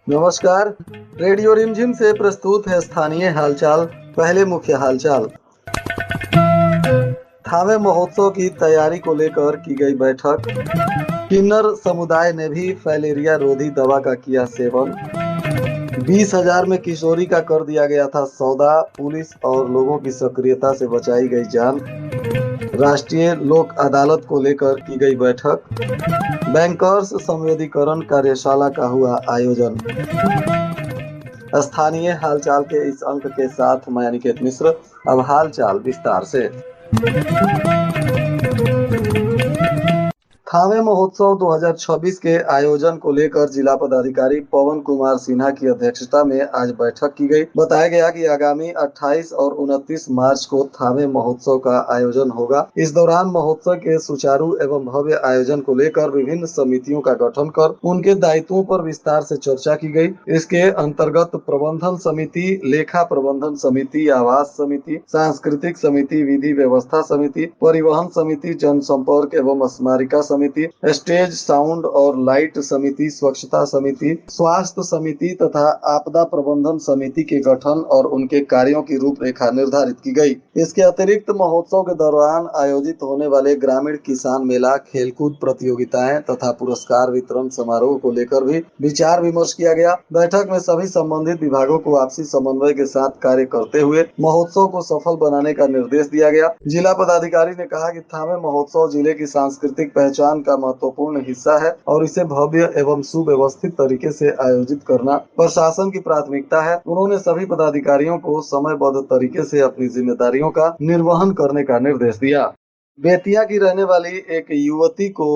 नमस्कार। रेडियो रिमझिम से प्रस्तुत है स्थानीय हालचाल। पहले मुख्य हालचाल। थावे महोत्सव की तैयारी को लेकर की गई बैठक। किन्नर समुदाय ने भी फाइलेरिया रोधी दवा का किया सेवन। 20,000 में किशोरी का कर दिया गया था सौदा। पुलिस और लोगों की सक्रियता से बचाई गई जान। राष्ट्रीय लोक अदालत को लेकर की गई बैठक। बैंकर्स संवेदीकरण कार्यशाला का हुआ आयोजन। स्थानीय हालचाल के इस अंक के साथ मैं अनिकेत मिश्र। अब हालचाल विस्तार से। थावे महोत्सव 2026 के आयोजन को लेकर जिला पदाधिकारी पवन कुमार सिन्हा की अध्यक्षता में आज बैठक की गई। बताया गया कि आगामी 28 और 29 मार्च को थावे महोत्सव का आयोजन होगा। इस दौरान महोत्सव के सुचारू एवं भव्य आयोजन को लेकर विभिन्न समितियों का गठन कर उनके दायित्वों पर विस्तार से चर्चा की गई। इसके अंतर्गत प्रबंधन समिति, लेखा प्रबंधन समिति, आवास समिति, सांस्कृतिक समिति, विधि व्यवस्था समिति, परिवहन समिति, जनसंपर्क एवं स्मारिका समिति, स्टेज साउंड और लाइट समिति, स्वच्छता समिति, स्वास्थ्य समिति तथा आपदा प्रबंधन समिति के गठन और उनके कार्यों की रूपरेखा निर्धारित की गई। इसके अतिरिक्त महोत्सव के दौरान आयोजित होने वाले ग्रामीण किसान मेला, खेलकूद प्रतियोगिताएं तथा पुरस्कार वितरण समारोह को लेकर भी विचार विमर्श किया गया। बैठक में सभी संबंधित विभागों को आपसी समन्वय के साथ कार्य करते हुए महोत्सव को सफल बनाने का निर्देश दिया गया। जिला पदाधिकारी ने कहा कि थावे महोत्सव जिले की सांस्कृतिक पहचान का महत्वपूर्ण हिस्सा है और इसे भव्य एवं सुव्यवस्थित तरीके से आयोजित करना प्रशासन की प्राथमिकता है। उन्होंने सभी पदाधिकारियों को समयबद्ध तरीके से अपनी जिम्मेदारियों का निर्वहन करने का निर्देश दिया। बेतिया की रहने वाली एक युवती को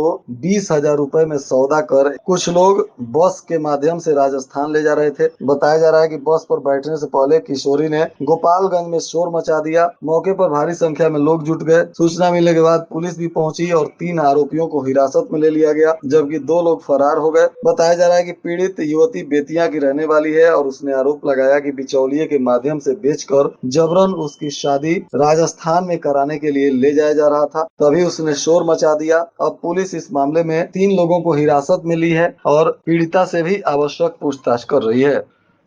20,000 रुपए में सौदा कर कुछ लोग बस के माध्यम से राजस्थान ले जा रहे थे। बताया जा रहा है कि बस पर बैठने से पहले किशोरी ने गोपालगंज में शोर मचा दिया। मौके पर भारी संख्या में लोग जुट गए। सूचना मिलने के बाद पुलिस भी पहुंची और 3 आरोपियों को हिरासत में ले लिया गया, जबकि 2 लोग फरार हो गए। बताया जा रहा है कि पीड़ित युवती बेतिया की रहने वाली है और उसने आरोप लगाया कि बिचौलिए के माध्यम से बेचकर जबरन उसकी शादी राजस्थान में कराने के लिए ले जाया जा रहा था। तभी उसने शोर मचा दिया। अब पुलिस इस मामले में 3 लोगों को हिरासत में ली है और पीड़िता से भी आवश्यक पूछताछ कर रही है।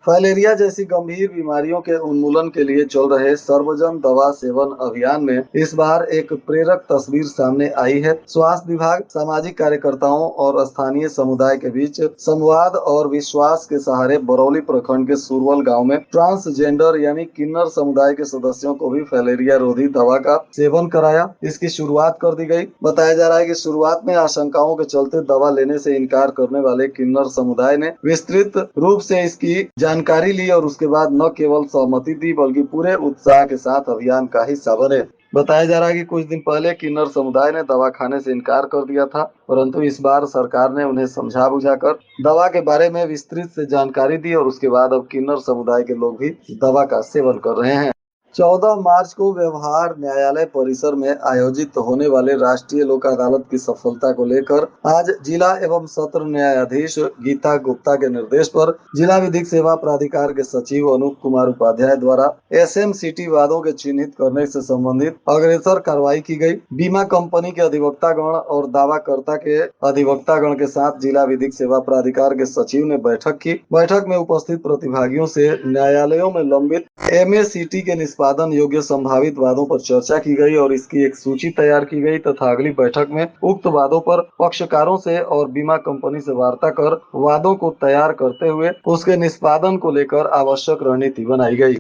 फाइलेरिया जैसी गंभीर बीमारियों के उन्मूलन के लिए चल रहे सर्वजन दवा सेवन अभियान में इस बार एक प्रेरक तस्वीर सामने आई है। स्वास्थ्य विभाग सामाजिक कार्यकर्ताओं और स्थानीय समुदाय के बीच संवाद और विश्वास के सहारे बरौली प्रखंड के सुरवल गांव में ट्रांसजेंडर यानी किन्नर समुदाय के सदस्यों को भी फाइलेरिया रोधी दवा का सेवन कराया। इसकी शुरुआत कर दी गई। बताया जा रहा है कि शुरुआत में आशंकाओं के चलते दवा लेने से इनकार करने वाले किन्नर समुदाय ने विस्तृत रूप से इसकी जानकारी ली और उसके बाद न केवल सहमति दी बल्कि पूरे उत्साह के साथ अभियान का हिस्सा बने। बताया जा रहा है कि कुछ दिन पहले किन्नर समुदाय ने दवा खाने से इनकार कर दिया था, परंतु इस बार सरकार ने उन्हें समझा बुझाकर दवा के बारे में विस्तृत से जानकारी दी और उसके बाद अब किन्नर समुदाय के लोग भी दवा का सेवन कर रहे हैं। 14 मार्च को व्यवहार न्यायालय परिसर में आयोजित होने वाले राष्ट्रीय लोक अदालत की सफलता को लेकर आज जिला एवं सत्र न्यायाधीश गीता गुप्ता के निर्देश पर जिला विधिक सेवा प्राधिकार के सचिव अनूप कुमार उपाध्याय द्वारा एसएमसीटी वादों के चिन्हित करने से संबंधित अग्रेसर कार्रवाई की गई। बीमा कंपनी के अधिवक्तागण और दावाकर्ता के अधिवक्तागण के साथ जिला विधिक सेवा प्राधिकार के सचिव ने बैठक की। बैठक में उपस्थित प्रतिभागियों से न्यायालयों में लंबित एमएसीटी के निष्पादन योग्य संभावित वादों पर चर्चा की गई और इसकी एक सूची तैयार की गई तथा अगली बैठक में उक्त वादों पर पक्षकारों से और बीमा कंपनी से वार्ता कर वादों को तैयार करते हुए उसके निष्पादन को लेकर आवश्यक रणनीति बनाई गई।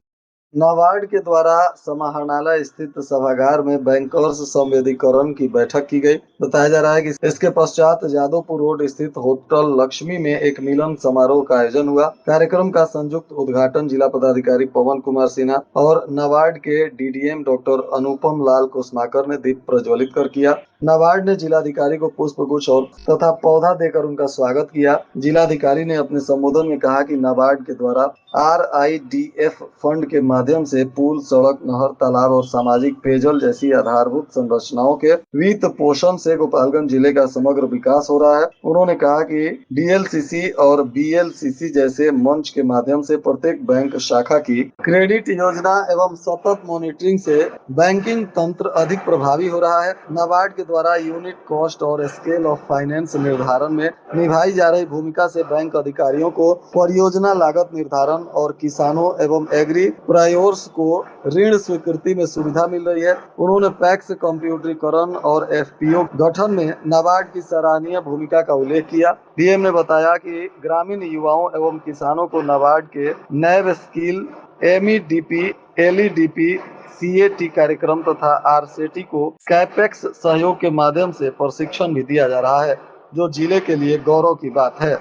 नाबार्ड के द्वारा समाहरणालय स्थित सभागार में बैंकर्स संवेदीकरण की बैठक की गई। बताया जा रहा है कि इसके पश्चात जादवपुर रोड स्थित होटल लक्ष्मी में एक मिलन समारोह का आयोजन हुआ। कार्यक्रम का संयुक्त उद्घाटन जिला पदाधिकारी पवन कुमार सिन्हा और नाबार्ड के डीडीएम डॉक्टर अनुपम लाल कुसमाकर ने दीप प्रज्वलित कर किया। नाबार्ड ने जिलाधिकारी को पुष्प गुच्छ और तथा पौधा देकर उनका स्वागत किया। जिलाधिकारी ने अपने संबोधन में कहा कि नाबार्ड के द्वारा RIDF फंड के माध्यम से पुल, सड़क, नहर, तालाब और सामाजिक पेयजल जैसी आधारभूत संरचनाओं के वित्त पोषण से गोपालगंज जिले का समग्र विकास हो रहा है। उन्होंने कहा कि डीएलसीसी और बीएलसीसी जैसे मंच के माध्यम से प्रत्येक बैंक शाखा की क्रेडिट योजना एवं सतत मॉनिटरिंग से बैंकिंग तंत्र अधिक प्रभावी हो रहा है। नाबार्ड के द्वारा यूनिट कॉस्ट और स्केल ऑफ फाइनेंस निर्धारण में निभाई जा रही भूमिका से बैंक अधिकारियों को परियोजना लागत निर्धारण और किसानों एवं एग्री प्रायोर्स को ऋण स्वीकृति में सुविधा मिल रही है। उन्होंने पैक्स कंप्यूटरीकरण और एफपीओ गठन में नाबार्ड की सराहनीय भूमिका का उल्लेख किया। डीएम ने बताया कि ग्रामीण युवाओं एवं किसानों को नाबार्ड के नैब स्किल, एमईडीपी, एलईडीपी, सीएटी कार्यक्रम तथा आरसेटी को कैपेक्स सहयोग के माध्यम से प्रशिक्षण भी दिया जा रहा है, जो जिले के लिए गौरव की बात है।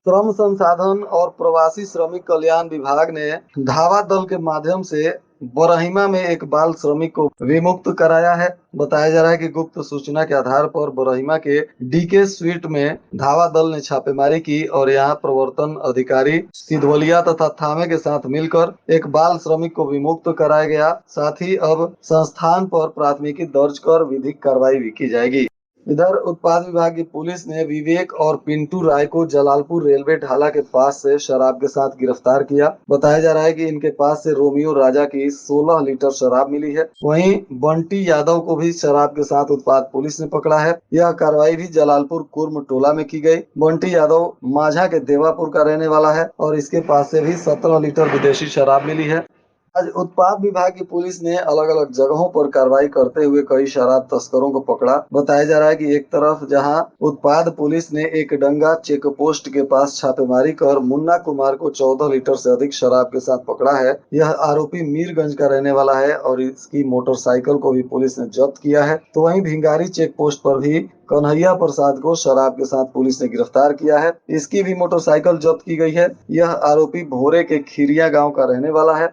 श्रम संसाधन और प्रवासी श्रमिक कल्याण विभाग ने धावा दल के माध्यम से बरहिमा में एक बाल श्रमिक को विमुक्त कराया है। बताया जा रहा है कि गुप्त सूचना के आधार पर बरहिमा के डीके स्वीट में धावा दल ने छापेमारी की और यहां प्रवर्तन अधिकारी सिधवलिया तथा थामे के साथ मिलकर एक बाल श्रमिक को विमुक्त कराया गया। साथ ही अब संस्थान पर प्राथमिकी दर्ज कर विधिक कार्रवाई भी की जाएगी। इधर उत्पाद विभाग की पुलिस ने विवेक और पिंटू राय को जलालपुर रेलवे ढाला के पास से शराब के साथ गिरफ्तार किया। बताया जा रहा है कि इनके पास से रोमियो राजा की 16 लीटर शराब मिली है। वहीं बंटी यादव को भी शराब के साथ उत्पाद पुलिस ने पकड़ा है। यह कार्रवाई भी जलालपुर कुर्म टोला में की गई। बंटी यादव माझा के देवापुर का रहने वाला है और इसके पास से भी 17 लीटर विदेशी शराब मिली है। आज उत्पाद विभाग की पुलिस ने अलग अलग जगहों पर कार्रवाई करते हुए कई शराब तस्करों को पकड़ा। बताया जा रहा है कि एक तरफ जहां उत्पाद पुलिस ने एक डंगा चेक पोस्ट के पास छापेमारी कर मुन्ना कुमार को 14 लीटर से अधिक शराब के साथ पकड़ा है। यह आरोपी मीरगंज का रहने वाला है और इसकी मोटरसाइकिल को भी पुलिस ने जब्त किया है। तो वहीं भिंगारी चेक पोस्ट पर भी कन्हैया प्रसाद को शराब के साथ पुलिस ने गिरफ्तार किया है। इसकी भी मोटरसाइकिल जब्त की गई है। यह आरोपी भोरे के खीरिया गाँव का रहने वाला है।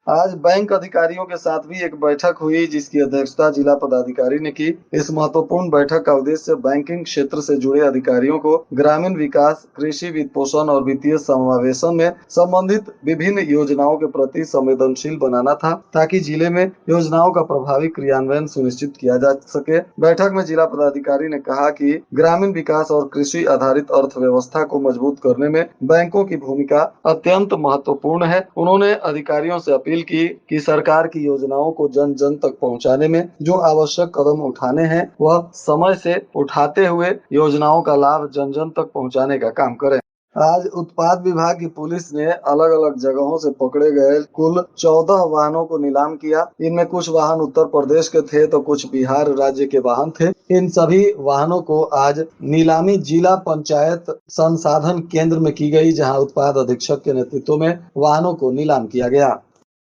आज बैंक अधिकारियों के साथ भी एक बैठक हुई, जिसकी अध्यक्षता जिला पदाधिकारी ने की। इस महत्वपूर्ण बैठक का उद्देश्य बैंकिंग क्षेत्र से जुड़े अधिकारियों को ग्रामीण विकास, कृषि वित्त पोषण और वित्तीय समावेशन में संबंधित विभिन्न योजनाओं के प्रति संवेदनशील बनाना था, ताकि जिले में योजनाओं का प्रभावी क्रियान्वयन सुनिश्चित किया जा सके। बैठक में जिला पदाधिकारी ने कहा कि ग्रामीण विकास और कृषि आधारित अर्थव्यवस्था को मजबूत करने में बैंकों की भूमिका अत्यंत महत्वपूर्ण है। उन्होंने अधिकारियों से अपील की कि सरकार की योजनाओं को जन जन तक पहुंचाने में जो आवश्यक कदम उठाने हैं वह समय से उठाते हुए योजनाओं का लाभ जन जन तक पहुंचाने का काम करें। आज उत्पाद विभाग की पुलिस ने अलग अलग जगहों से पकड़े गए कुल 14 वाहनों को नीलाम किया। इनमें कुछ वाहन उत्तर प्रदेश के थे तो कुछ बिहार राज्य के वाहन थे। इन सभी वाहनों को आज नीलामी जिला पंचायत संसाधन केंद्र में की गई, जहां उत्पाद अधीक्षक के नेतृत्व में वाहनों को नीलाम किया गया।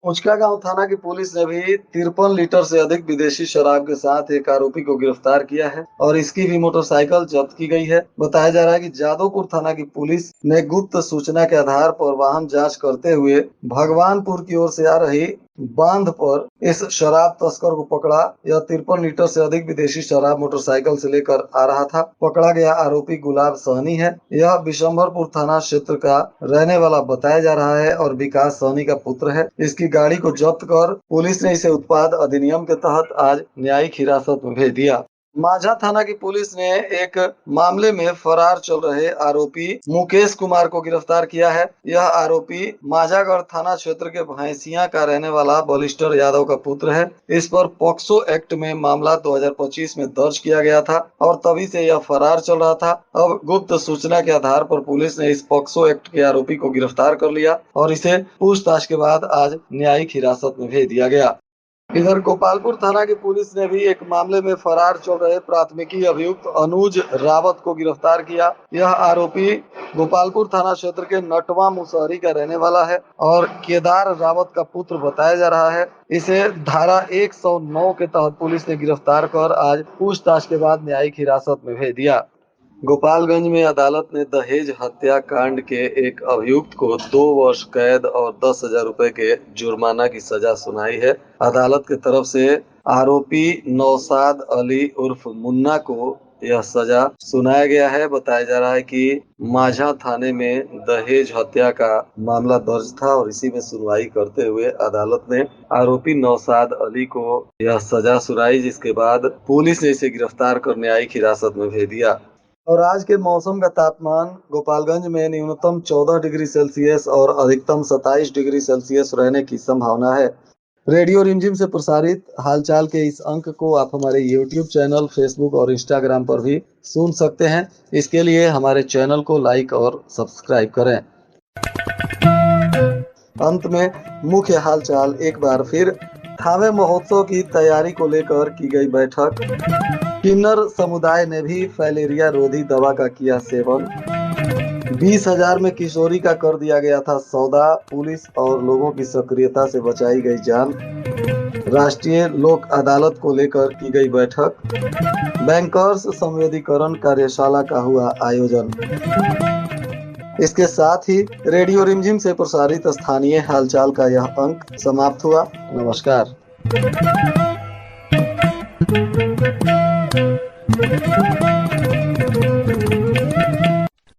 मुचका गांव थाना की पुलिस ने भी 53 लीटर से अधिक विदेशी शराब के साथ एक आरोपी को गिरफ्तार किया है और इसकी भी मोटरसाइकिल जब्त की गई है। बताया जा रहा है कि जादवपुर थाना की पुलिस ने गुप्त सूचना के आधार पर वाहन जांच करते हुए भगवानपुर की ओर से आ रही बांध पर इस शराब तस्कर को पकड़ा। यह 53 लीटर से अधिक विदेशी शराब मोटरसाइकिल से लेकर आ रहा था। पकड़ा गया आरोपी गुलाब सहनी है। यह बिशंभरपुर थाना क्षेत्र का रहने वाला बताया जा रहा है और विकास सहनी का पुत्र है। इसकी गाड़ी को जब्त कर पुलिस ने इसे उत्पाद अधिनियम के तहत आज न्यायिक हिरासत में भेज दिया। माझा थाना की पुलिस ने एक मामले में फरार चल रहे आरोपी मुकेश कुमार को गिरफ्तार किया है। यह आरोपी माझागढ़ थाना क्षेत्र के भैंसिया का रहने वाला बलिस्टर यादव का पुत्र है। इस पर पॉक्सो एक्ट में मामला 2025 में दर्ज किया गया था और तभी से यह फरार चल रहा था। अब गुप्त सूचना के आधार पर पुलिस ने इस पॉक्सो एक्ट के आरोपी को गिरफ्तार कर लिया और इसे पूछताछ के बाद आज न्यायिक हिरासत में भेज दिया गया। इधर गोपालपुर थाना की पुलिस ने भी एक मामले में फरार चल रहे प्राथमिकी अभियुक्त अनुज रावत को गिरफ्तार किया। यह आरोपी गोपालपुर थाना क्षेत्र के नटवा मुसहरी का रहने वाला है और केदार रावत का पुत्र बताया जा रहा है। इसे धारा 109 के तहत पुलिस ने गिरफ्तार कर आज पूछताछ के बाद न्यायिक हिरासत में भेज दिया। गोपालगंज में अदालत ने दहेज हत्या कांड के एक अभियुक्त को 2 वर्ष कैद और 10,000 रुपए के जुर्माना की सजा सुनाई है। अदालत की तरफ से आरोपी नौशाद अली उर्फ मुन्ना को यह सजा सुनाया गया है। बताया जा रहा है कि माझा थाने में दहेज हत्या का मामला दर्ज था और इसी में सुनवाई करते हुए अदालत ने आरोपी नौशाद अली को यह सजा सुनाई, जिसके बाद पुलिस ने इसे गिरफ्तार कर न्यायिक हिरासत में भेज दिया। और आज के मौसम का तापमान गोपालगंज में न्यूनतम 14 डिग्री सेल्सियस और अधिकतम 27 डिग्री सेल्सियस रहने की संभावना है। रेडियो रिमझिम से प्रसारित हालचाल के इस अंक को आप हमारे YouTube चैनल, फेसबुक और इंस्टाग्राम पर भी सुन सकते हैं। इसके लिए हमारे चैनल को लाइक और सब्सक्राइब करें। अंत में मुख्य हालचाल एक बार फिर। थावे महोत्सव की तैयारी को लेकर की गई बैठक। किन्नर समुदाय ने भी फाइलेरिया रोधी दवा का किया सेवन। 20,000 में किशोरी का कर दिया गया था सौदा। पुलिस और लोगों की सक्रियता से बचाई गई जान। राष्ट्रीय लोक अदालत को लेकर की गई बैठक। बैंकर्स संवेदीकरण कार्यशाला का हुआ आयोजन। इसके साथ ही रेडियो रिमझिम से प्रसारित स्थानीय हालचाल का यह अंक समाप्त हुआ। नमस्कार।